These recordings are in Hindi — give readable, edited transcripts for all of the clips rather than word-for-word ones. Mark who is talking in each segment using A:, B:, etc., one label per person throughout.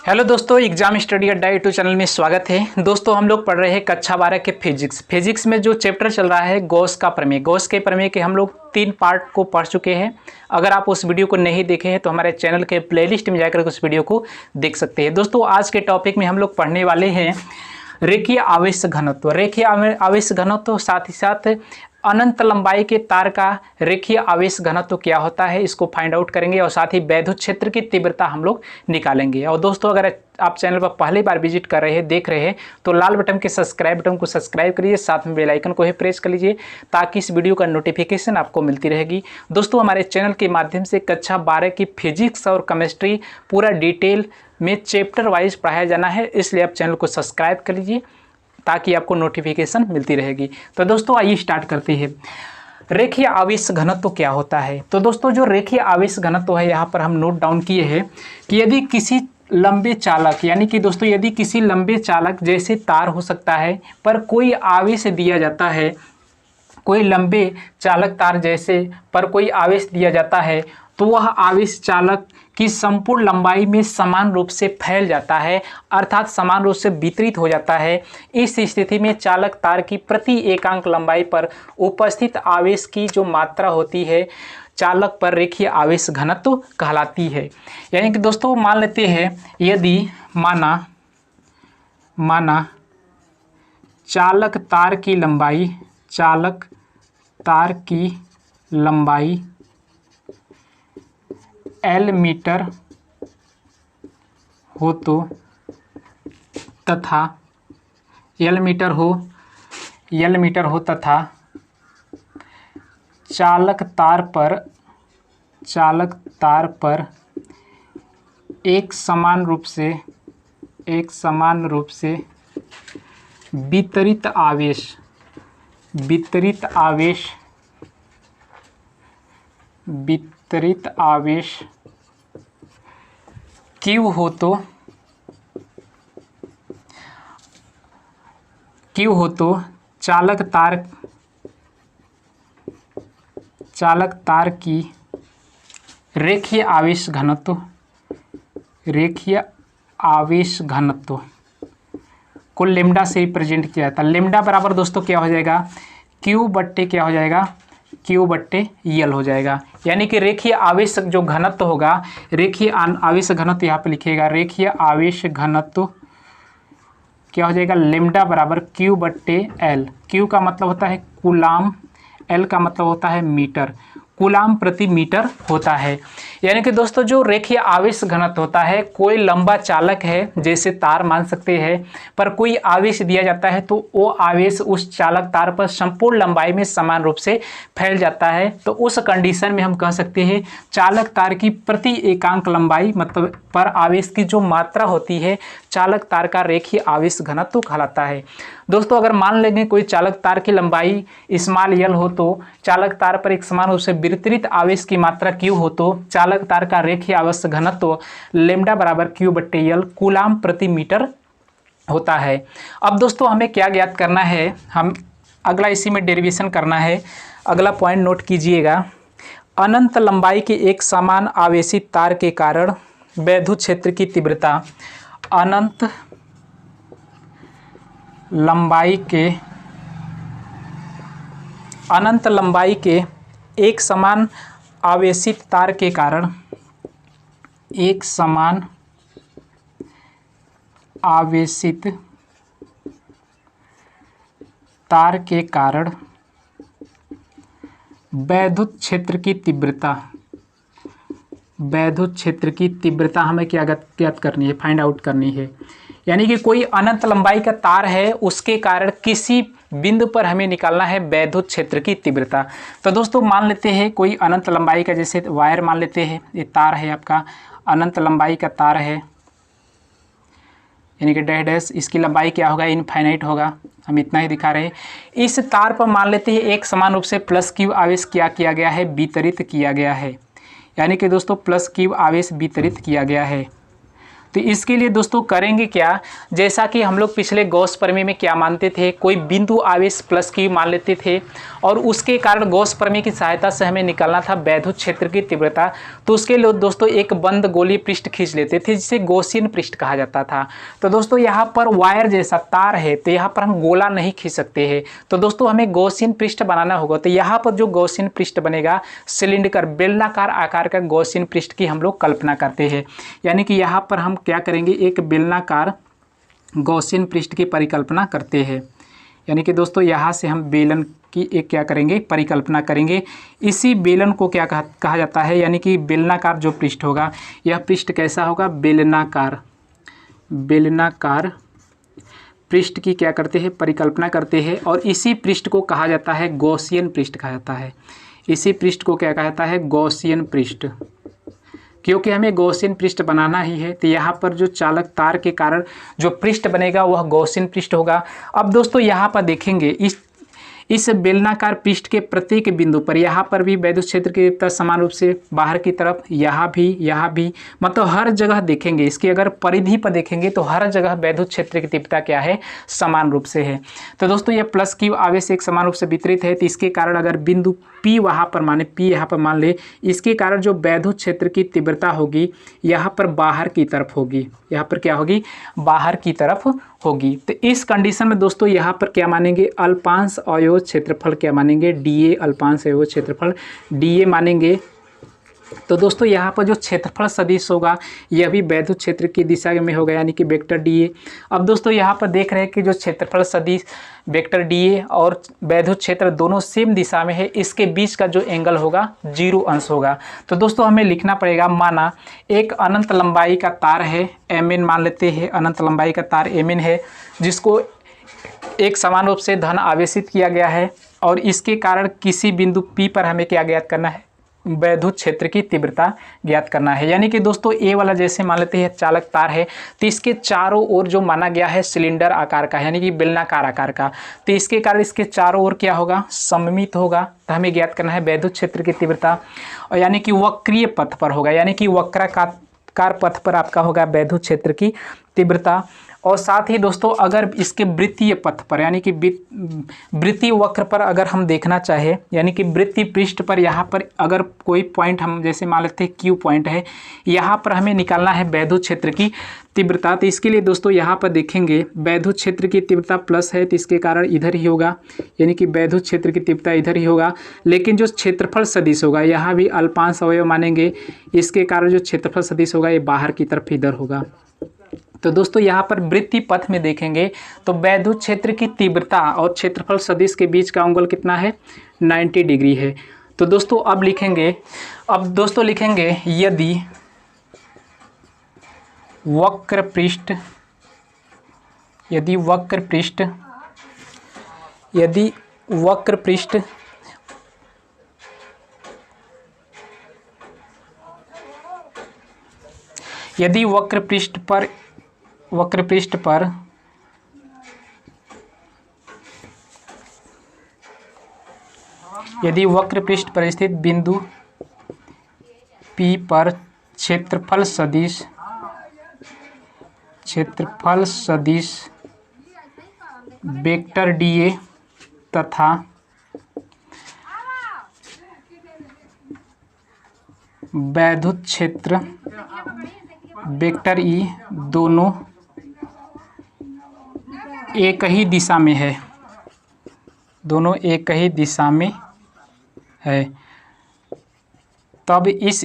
A: हेलो दोस्तों, एग्जाम स्टडी अड्डा यूट्यूब चैनल में स्वागत है। दोस्तों हम लोग पढ़ रहे हैं कक्षा 12 के फिजिक्स में जो चैप्टर चल रहा है गॉस का प्रमेय। गॉस के प्रमेय के हम लोग 3 पार्ट को पढ़ चुके हैं। अगर आप उस वीडियो को नहीं देखे हैं तो हमारे चैनल के प्लेलिस्ट में जाकर उस वीडियो को देख सकते हैं। दोस्तों आज के टॉपिक में हम लोग पढ़ने वाले हैं रेखीय आवेश घनत्व। रेखीय आवेश घनत्व साथ ही साथ अनंत लंबाई के तार का रेखीय आवेश घनत्व क्या होता है, इसको फाइंड आउट करेंगे और साथ ही वैद्युत क्षेत्र की तीव्रता हम लोग निकालेंगे। और दोस्तों अगर आप चैनल पर पहली बार विजिट कर रहे हैं, देख रहे हैं, तो लाल बटन के सब्सक्राइब बटन को सब्सक्राइब करिए, साथ में बेल आइकन को भी प्रेस कर लीजिए ताकि इस वीडियो का नोटिफिकेशन आपको मिलती रहेगी। दोस्तों हमारे चैनल के माध्यम से कक्षा 12 की फिजिक्स और केमिस्ट्री पूरा डिटेल में चैप्टर वाइज पढ़ाया जाना है, इसलिए आप चैनल को सब्सक्राइब कर लीजिए ताकि आपको नोटिफिकेशन मिलती रहेगी। तो दोस्तों आइए स्टार्ट करते हैं। रेखीय आवेश घनत्व क्या होता है? तो दोस्तों जो रेखीय आवेश घनत्व है यहाँ पर हम नोट डाउन किए हैं कि यदि किसी लंबे चालक यानी कि दोस्तों यदि किसी लंबे चालक जैसे तार हो सकता है पर कोई आवेश दिया जाता है, कोई लंबे चालक तार जैसे पर कोई आवेश दिया जाता है तो वह आवेश चालक की संपूर्ण लंबाई में समान रूप से फैल जाता है, अर्थात समान रूप से वितरित हो जाता है। इस स्थिति में चालक तार की प्रति एकांक लंबाई पर उपस्थित आवेश की जो मात्रा होती है चालक पर रेखीय आवेश घनत्व कहलाती है। यानी कि दोस्तों मान लेते हैं यदि माना चालक तार की लंबाई L मीटर हो तो तथा L मीटर हो तथा चालक तार पर एक समान रूप से वितरित आवेश Q हो तो चालक तार की रेखीय आवेश घनत्व को लेमडा से रिप्रेजेंट किया जाता है। लेमडा बराबर दोस्तों क्या हो जाएगा? Q/L हो जाएगा। यानी कि रेखीय आवेश जो घनत्व होगा, रेखीय आवेश घनत्व यहाँ पे लिखिएगा, रेखीय आवेश घनत्व क्या हो जाएगा? लेमडा बराबर Q/L। Q का मतलब होता है कूलाम, L का मतलब होता है मीटर, कूलाम प्रति मीटर होता है। यानी कि दोस्तों जो रेखीय आवेश घनत्व होता है, कोई लंबा चालक है जैसे तार मान सकते हैं पर कोई आवेश दिया जाता है तो वो आवेश उस चालक तार पर संपूर्ण लंबाई में समान रूप से फैल जाता है। तो उस कंडीशन में हम कह सकते हैं चालक तार की प्रति एकांक लंबाई मतलब पर आवेश की जो मात्रा होती है चालक तार का रेखीय आवेश घनत्व कहलाता है। दोस्तों अगर मान लेंगे कोई चालक तार की लंबाई l हो तो चालक तार पर एक समान रूप से वितरित आवेश की मात्रा Q हो तो चालक तार का रेखीय आवेश घनत्व लेमडा बराबर Q/L कूलाम प्रति मीटर होता है। अब दोस्तों हमें क्या ज्ञात करना है, हम अगला इसी में डेरिवेशन करना है। अगला पॉइंट नोट कीजिएगा, अनंत लंबाई के एक समान आवेशित तार के कारण वैद्युत क्षेत्र की तीव्रता अनंत लंबाई के एक समान आवेशित तार के कारण वैद्युत क्षेत्र की तीव्रता हमें क्या ज्ञात करनी है, फाइंड आउट करनी है। यानी कि कोई अनंत लंबाई का तार है, उसके कारण किसी बिंदु पर हमें निकालना है वैद्युत क्षेत्र की तीव्रता। तो दोस्तों मान लेते हैं कोई अनंत लंबाई का, जैसे वायर मान लेते हैं, ये तार है आपका, अनंत लंबाई का तार है यानी कि डैश, इसकी लंबाई क्या होगा? इनफाइनाइट होगा, हम इतना ही दिखा रहे हैं। इस तार पर मान लेते हैं एक समान रूप से +Q आवेश क्या किया गया है? वितरित किया गया है। यानी कि दोस्तों +Q आवेश वितरित किया गया है। तो इसके लिए दोस्तों करेंगे क्या, जैसा कि हम लोग पिछले गॉस प्रमेय में क्या मानते थे, कोई बिंदु आवेश प्लस की मान लेते थे और उसके कारण गॉस प्रमेय की सहायता से हमें निकालना था वैद्युत क्षेत्र की तीव्रता। तो उसके लिए दोस्तों एक बंद गोलीय पृष्ठ खींच लेते थे जिसे गॉसियन पृष्ठ कहा जाता था। तो दोस्तों यहाँ पर वायर जैसा तार है, तो यहाँ पर हम गोला नहीं खींच सकते हैं, तो दोस्तों हमें गॉसियन पृष्ठ बनाना होगा। तो यहाँ पर जो गॉसियन पृष्ठ बनेगा, सिलिंडर बेलनाकार आकार का गॉसियन पृष्ठ की हम लोग कल्पना करते हैं। यानी कि यहाँ पर हम क्या करेंगे, एक बेलनाकार गॉसियन पृष्ठ की परिकल्पना करते हैं। यानी कि दोस्तों यहाँ से हम बेलन की एक क्या करेंगे, परिकल्पना करेंगे। इसी बेलन को क्या कहा जाता है, यानी कि बेलनाकार जो पृष्ठ होगा, यह पृष्ठ कैसा होगा, बेलनाकार पृष्ठ की क्या करते हैं, परिकल्पना करते हैं। और इसी पृष्ठ को कहा जाता है गॉसियन पृष्ठ कहा जाता है। इसी पृष्ठ को क्या कहा जाता है, गॉसियन पृष्ठ, क्योंकि हमें गॉसियन पृष्ठ बनाना ही है। तो यहाँ पर जो चालक तार के कारण जो पृष्ठ बनेगा वह गॉसियन पृष्ठ होगा। अब दोस्तों यहाँ पर देखेंगे इस बेलनाकार पृष्ठ के प्रत्येक बिंदु पर, यहाँ पर भी वैद्युत क्षेत्र की तीव्रता समान रूप से बाहर की तरफ, यहाँ भी, मतलब हर जगह देखेंगे, इसकी अगर परिधि पर देखेंगे तो हर जगह वैद्युत क्षेत्र की तीव्रता क्या है, समान रूप से है। तो दोस्तों यह प्लस की आवेश एक समान रूप से वितरित है, तो इसके कारण अगर बिंदु P वहाँ पर माने, P यहाँ पर मान ले, इसके कारण जो वैद्युत क्षेत्र की तीव्रता होगी यहाँ पर बाहर की तरफ होगी, यहाँ पर क्या होगी, बाहर की तरफ होगी। तो इस कंडीशन में दोस्तों यहाँ पर क्या मानेंगे, अल्पांश अवयव क्षेत्रफल क्या मानेंगे, DA, अल्पांश अवयव क्षेत्रफल DA मानेंगे। तो दोस्तों यहाँ पर जो क्षेत्रफल सदिश होगा यह भी वैद्युत क्षेत्र की दिशा में होगा, यानी कि वेक्टर DA। अब दोस्तों यहाँ पर देख रहे हैं कि जो क्षेत्रफल सदिश वेक्टर DA और वैद्युत क्षेत्र दोनों सेम दिशा में है, इसके बीच का जो एंगल होगा 0 अंश होगा। तो दोस्तों हमें लिखना पड़ेगा, माना एक अनंत लंबाई का तार है, Mn मान लेते हैं, अनंत लंबाई का तार Mn है, जिसको एक समान रूप से धन आवेशित किया गया है और इसके कारण किसी बिंदु P पर हमें क्या ज्ञात करना है, वैद्युत क्षेत्र की तीव्रता ज्ञात करना है। यानी कि दोस्तों ए वाला जैसे मान लेते हैं चालक तार है, तो इसके चारों ओर जो माना गया है सिलेंडर आकार का, यानी कि बेलनाकार आकार का, तो इसके कारण इसके चारों ओर क्या होगा, सममित होगा। तो हमें ज्ञात करना है वैद्युत क्षेत्र की तीव्रता, और यानी कि वक्रीय पथ पर होगा, यानी कि वक्राकार पथ पर आपका होगा वैद्युत क्षेत्र की तीव्रता। और साथ ही दोस्तों अगर इसके वृत्तीय पथ पर, यानी कि वृत्तीय वक्र पर अगर हम देखना चाहे, यानी कि वृत्तीय पृष्ठ पर, यहाँ पर अगर कोई पॉइंट हम जैसे मान लेते हैं Q पॉइंट है, यहाँ पर हमें निकालना है वैद्युत क्षेत्र की तीव्रता। तो इसके लिए दोस्तों यहाँ पर देखेंगे वैद्युत क्षेत्र की तीव्रता प्लस है, तो इसके कारण इधर ही होगा, यानी कि वैद्युत क्षेत्र की तीव्रता इधर ही होगा। लेकिन जो क्षेत्रफल सदिश होगा यहाँ भी अल्पांश अवयव मानेंगे, इसके कारण जो क्षेत्रफल सदिश होगा ये बाहर की तरफ इधर होगा। तो दोस्तों यहाँ पर वृत्तीय पथ में देखेंगे तो वैद्युत क्षेत्र की तीव्रता और क्षेत्रफल सदिश के बीच का एंगल कितना है, 90 डिग्री है। तो दोस्तों अब लिखेंगे, यदि वक्र पृष्ठ पर स्थित बिंदु P पर क्षेत्रफल सदिश वेक्टर DA तथा वैद्युत क्षेत्र वेक्टर E दोनों एक ही दिशा में है, तब इस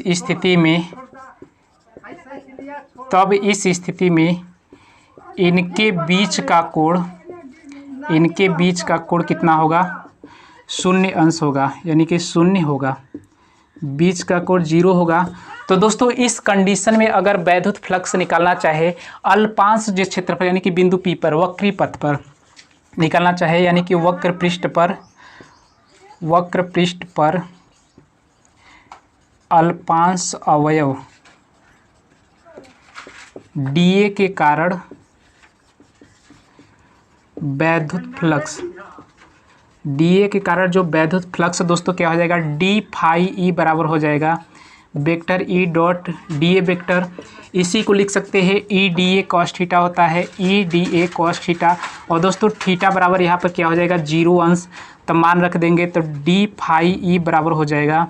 A: स्थिति में इनके बीच का कोण कितना होगा, 0 अंश होगा, यानी कि 0 होगा, बीच का कोण 0 होगा। तो दोस्तों इस कंडीशन में अगर वैद्युत फ्लक्स निकालना चाहे अल्पांश जो क्षेत्रफल, यानी कि बिंदु P पर वक्रीय पथ पर निकालना चाहे, यानी कि वक्र पृष्ठ पर अल्पांश अवयव DA के कारण वैद्युत फ्लक्स, DA के कारण जो वैद्युत फ्लक्स दोस्तों क्या हो जाएगा, d फाई E बराबर हो जाएगा vector E dot D A vector, इसी को लिख सकते हैं E D A cos theta होता है, E D A cos theta. और दोस्तों थीटा बराबर यहाँ पर क्या हो जाएगा 0 अंश, तो मान रख देंगे तो डी फाई ई बराबर हो जाएगा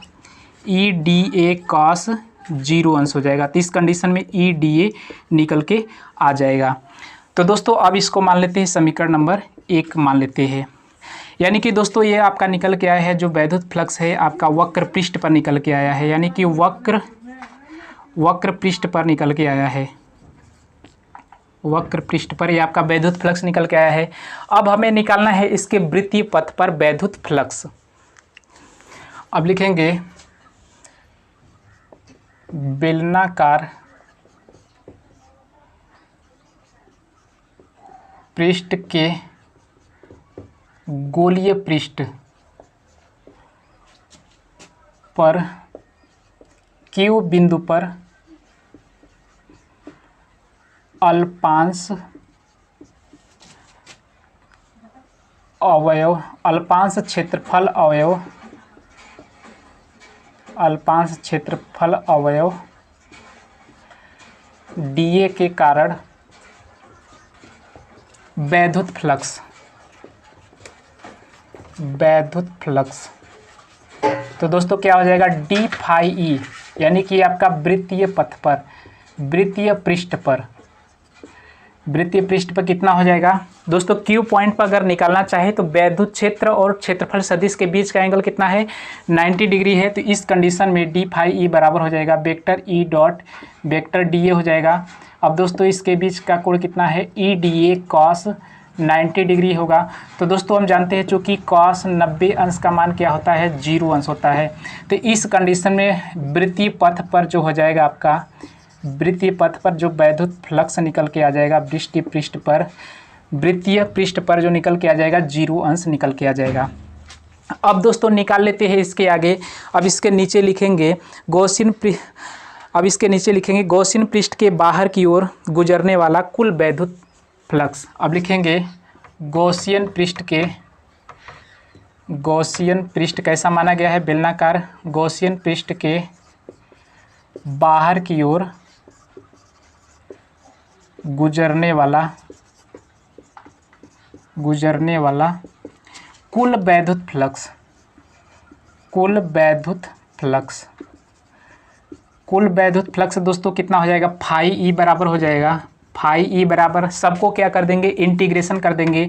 A: ई डी ए कॉस 0 अंश हो जाएगा। तो इस कंडीशन में ई डी ए निकल के आ जाएगा। तो दोस्तों अब इसको मान लेते हैं समीकरण नंबर 1 मान लेते हैं। यानी कि दोस्तों ये आपका निकल के आया है, जो वैद्युत फ्लक्स है आपका वक्र पृष्ठ पर निकल के आया है, यानी कि वक्र पृष्ठ पर निकल के आया है, वक्र पृष्ठ पर ये आपका वैद्युत फ्लक्स निकल के आया है। अब हमें निकालना है इसके वृत्तीय पथ पर वैद्युत फ्लक्स। अब लिखेंगे बेलनाकार पृष्ठ के गोलीय पृष्ठ पर Q बिंदु पर अल्पांश अवयव, अल्पांश क्षेत्रफल अवयव, अल्पांश क्षेत्रफल अवयव dA के कारण वैद्युत फ्लक्स, वैद्युत फ्लक्स। तो दोस्तों क्या हो जाएगा डी फाई ई, यानी कि आपका वृत्तीय पथ पर, वृत्तीय पृष्ठ पर, वृत्तीय पृष्ठ पर कितना हो जाएगा दोस्तों, क्यू पॉइंट पर अगर निकालना चाहे तो वैद्युत क्षेत्र और क्षेत्रफल सदिश के बीच का एंगल कितना है 90 डिग्री है। तो इस कंडीशन में डी फाई ई बराबर हो जाएगा vector E dot vector D A हो जाएगा। अब दोस्तों इसके बीच का कोण कितना है E D A cos 90 degree होगा। तो दोस्तों हम जानते हैं चूँकि कॉस 90 अंश का मान क्या होता है 0 अंश होता है। तो इस कंडीशन में वृत्तीय पथ पर जो हो जाएगा आपका, वृत्तीय पथ पर जो वैद्युत फ्लक्स निकल के आ जाएगा वृत्तीय पृष्ठ पर, वृत्तीय पृष्ठ पर जो निकल के आ जाएगा 0 अंश निकल के आ जाएगा। अब दोस्तों निकाल लेते हैं इसके आगे। अब इसके नीचे लिखेंगे गॉसियन, अब इसके नीचे लिखेंगे गॉसियन पृष्ठ के बाहर की ओर गुजरने वाला कुल वैद्युत फ्लक्स। अब लिखेंगे गॉसियन पृष्ठ के, गॉसियन पृष्ठ कैसा माना गया है बेलनाकार, गॉसियन पृष्ठ के बाहर की ओर गुजरने वाला कुल वैद्युत फ्लक्स, कुल वैद्युत फ्लक्स, कुल वैद्युत फ्लक्स दोस्तों कितना हो जाएगा फाई ई बराबर हो जाएगा, फाई ई बराबर सबको क्या कर देंगे इंटीग्रेशन कर देंगे,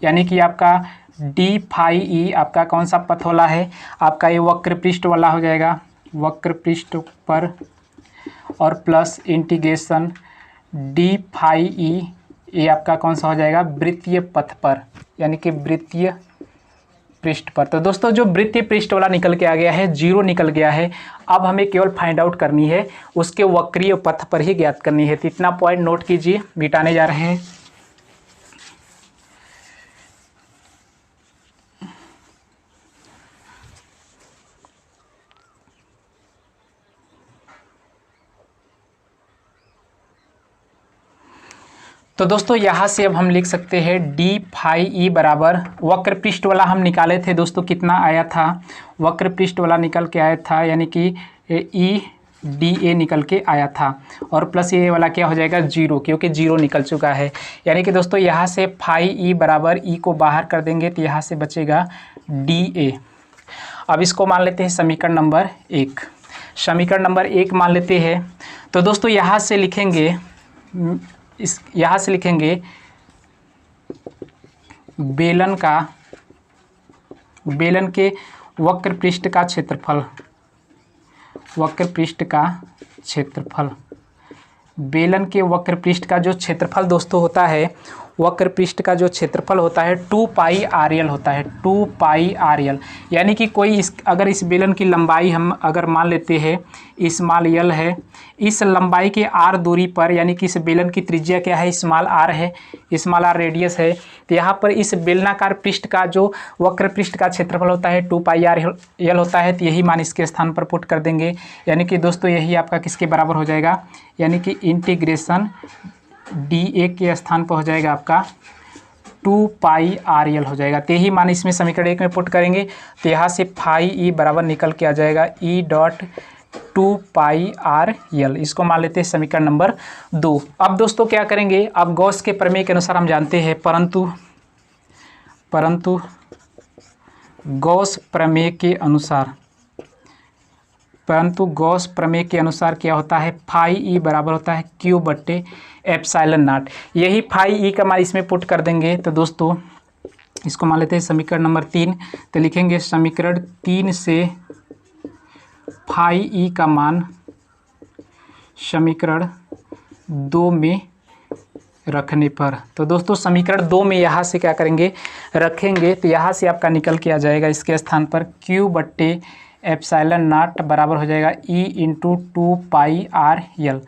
A: यानी कि आपका डी फाई ई आपका कौन सा पथ वाला है आपका ये वक्र पृष्ठ वाला हो जाएगा, वक्र पृष्ठ पर, और plus integration d phi E ये आपका कौन सा हो जाएगा वृत्तीय पथ पर, यानी कि वृत्तीय पृष्ठ पर। तो दोस्तों जो वृत्तीय पृष्ठ वाला निकल के आ गया है 0 निकल गया है। अब हमें केवल फाइंड आउट करनी है उसके वक्रीय पथ पर ही ज्ञात करनी है। तो इतना पॉइंट नोट कीजिए, मिटाने जा रहे हैं। तो दोस्तों यहाँ से अब हम लिख सकते हैं डी फाई ई बराबर वक्र पृष्ठ वाला हम निकाले थे दोस्तों, कितना आया था वक्र पृष्ठ वाला निकल के आया था, यानी कि ई डी ए निकल के आया था, और प्लस ये वाला क्या हो जाएगा 0, क्योंकि 0 निकल चुका है। यानी कि दोस्तों यहाँ से फाई ई बराबर ई को बाहर कर देंगे तो यहाँ से बचेगा डी ए। अब इसको मान लेते हैं समीकरण नंबर 1, समीकरण नंबर 1 मान लेते हैं। तो दोस्तों यहाँ से लिखेंगे, यहाँ से लिखेंगे बेलन के वक्र पृष्ठ का क्षेत्रफल, वक्र पृष्ठ का क्षेत्रफल, बेलन के वक्र पृष्ठ का जो क्षेत्रफल दोस्तों होता है, वक्र पृष्ठ का जो क्षेत्रफल होता है 2 पाई आर एल होता है, 2 पाई आर एल। यानी कि कोई अगर इस बेलन की लंबाई हम अगर मान लेते हैं स्मॉल एल है, इस लंबाई के आर दूरी पर, यानी कि इस बेलन की त्रिज्या क्या है स्मॉल आर है, स्मॉल आर रेडियस है। तो यहाँ पर इस बेलनाकार पृष्ठ का जो वक्र पृष्ठ का क्षेत्रफल होता है 2 पाई आर एल होता है। तो यही मान इसके स्थान पर पुट कर देंगे, यानी कि दोस्तों यही आपका किसके बराबर हो जाएगा, यानी कि इंटीग्रेशन डी ए के स्थान पर हो जाएगा आपका 2 पाई आर एल हो जाएगा। तो यही मान इसमें समीकरण 1 में पुट करेंगे। तो यहाँ से फाई ई बराबर निकल के आ जाएगा ई डॉट 2πr/L। इसको मान लेते हैं समीकरण नंबर 2। अब दोस्तों क्या करेंगे, अब गॉस के प्रमेय के अनुसार हम जानते हैं, परंतु गॉस प्रमेय के अनुसार क्या होता है, फाई ई बराबर होता है Q/ε0। यही फाई ई का मान इसमें पुट कर देंगे। तो दोस्तों इसको मान लेते हैं समीकरण नंबर 3। तो लिखेंगे समीकरण 3 से फाई ई का मान समीकरण 2 में रखने पर, तो दोस्तों समीकरण 2 में यहाँ से क्या करेंगे, रखेंगे। तो यहाँ से आपका निकल के आ जाएगा इसके स्थान पर Q/ε0 बराबर हो जाएगा E × 2πr/L।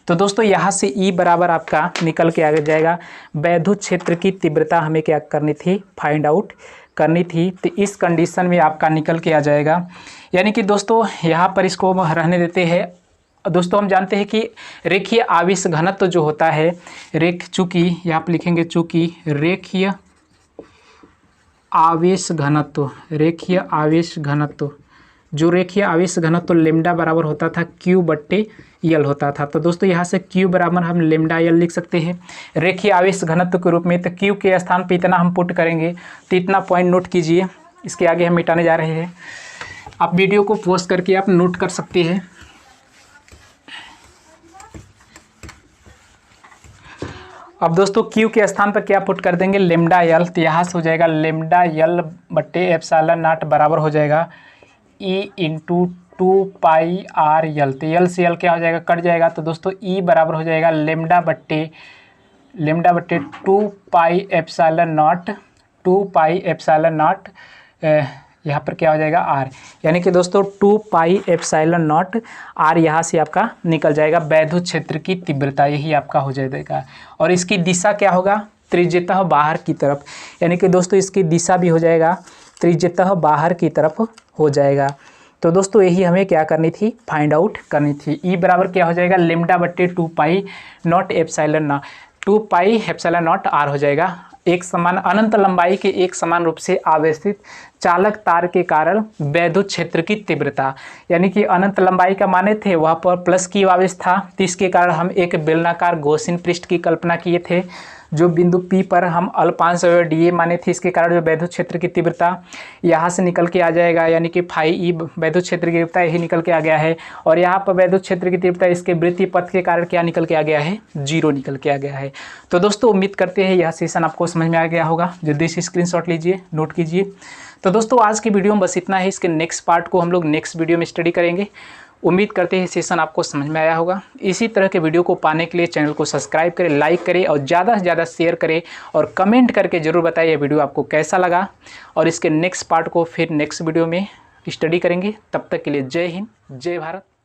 A: तो दोस्तों यहाँ से E बराबर आपका निकल के आ जाएगा। वैद्युत क्षेत्र की तीव्रता हमें क्या करनी थी, फाइंड आउट करनी थी। तो इस कंडीशन में आपका निकल के आ जाएगा। यानी कि दोस्तों यहाँ पर इसको रहने देते हैं। दोस्तों हम जानते हैं कि रेखीय आवेश घनत्व जो होता है, चूँकि यहाँ पर लिखेंगे चूँकि रेखीय आवेश घनत्व लेमडा बराबर होता था Q/L होता था। तो दोस्तों यहाँ से Q बराबर हम λL लिख सकते हैं रेखीय आवेश घनत्व के रूप में। तो Q के स्थान पे इतना हम पुट करेंगे। तो इतना पॉइंट नोट कीजिए, इसके आगे हम मिटाने जा रहे हैं। आप वीडियो को पॉज करके आप नोट कर सकते हैं। अब दोस्तों Q के स्थान पर क्या पुट कर देंगे, λL। तो यहाँ से हो जाएगा λL/ε0 बराबर हो जाएगा E × 2πr/L। तो L से L क्या हो जाएगा, कट जाएगा। तो दोस्तों E बराबर हो जाएगा λ/2πε0 यहाँ पर क्या हो जाएगा R। यानी कि दोस्तों 2πε0 R यहाँ से आपका निकल जाएगा। वैद्युत क्षेत्र की तीव्रता यही आपका हो जाएगा। और इसकी दिशा क्या होगा, त्रिज्यतः बाहर की तरफ। यानी कि दोस्तों इसकी दिशा भी हो जाएगा त्रिज्यतः बाहर की तरफ हो जाएगा। तो दोस्तों यही हमें क्या करनी थी, फाइंड आउट करनी थी। E बराबर क्या हो जाएगा, λ/2πε0 R हो जाएगा। एक समान अनंत लंबाई के एक समान रूप से आवेशित चालक तार के कारण वैद्युत क्षेत्र की तीव्रता, यानी कि अनंत लंबाई का माने थे, वहाँ पर प्लस की आवेश था। तो इसके कारण हम एक बेलनाकार गॉसियन पृष्ठ की कल्पना किए थे। जो बिंदु P पर हम अल्पांश dA माने थे, इसके कारण जो वैद्युत क्षेत्र की तीव्रता यहाँ से निकल के आ जाएगा। यानी कि फाई ई वैद्युत क्षेत्र की तीव्रता यही निकल के आ गया है। और यहाँ पर वैद्युत क्षेत्र की तीव्रता इसके वृत्तीय पथ के कारण क्या निकल के आ गया है, 0 निकल के आ गया है। तो दोस्तों उम्मीद करते हैं यह सेशन आपको समझ में आ गया होगा। जल्दी से स्क्रीनशॉट लीजिए, नोट कीजिए। तो दोस्तों आज की वीडियो में बस इतना है। इसके नेक्स्ट पार्ट को हम लोग नेक्स्ट वीडियो में स्टडी करेंगे। उम्मीद करते हैं सेशन आपको समझ में आया होगा। इसी तरह के वीडियो को पाने के लिए चैनल को सब्सक्राइब करें, लाइक करें और ज़्यादा से ज़्यादा शेयर करें और कमेंट करके ज़रूर बताइए वीडियो आपको कैसा लगा। और इसके नेक्स्ट पार्ट को फिर नेक्स्ट वीडियो में स्टडी करेंगे। तब तक के लिए जय हिंद, जय भारत।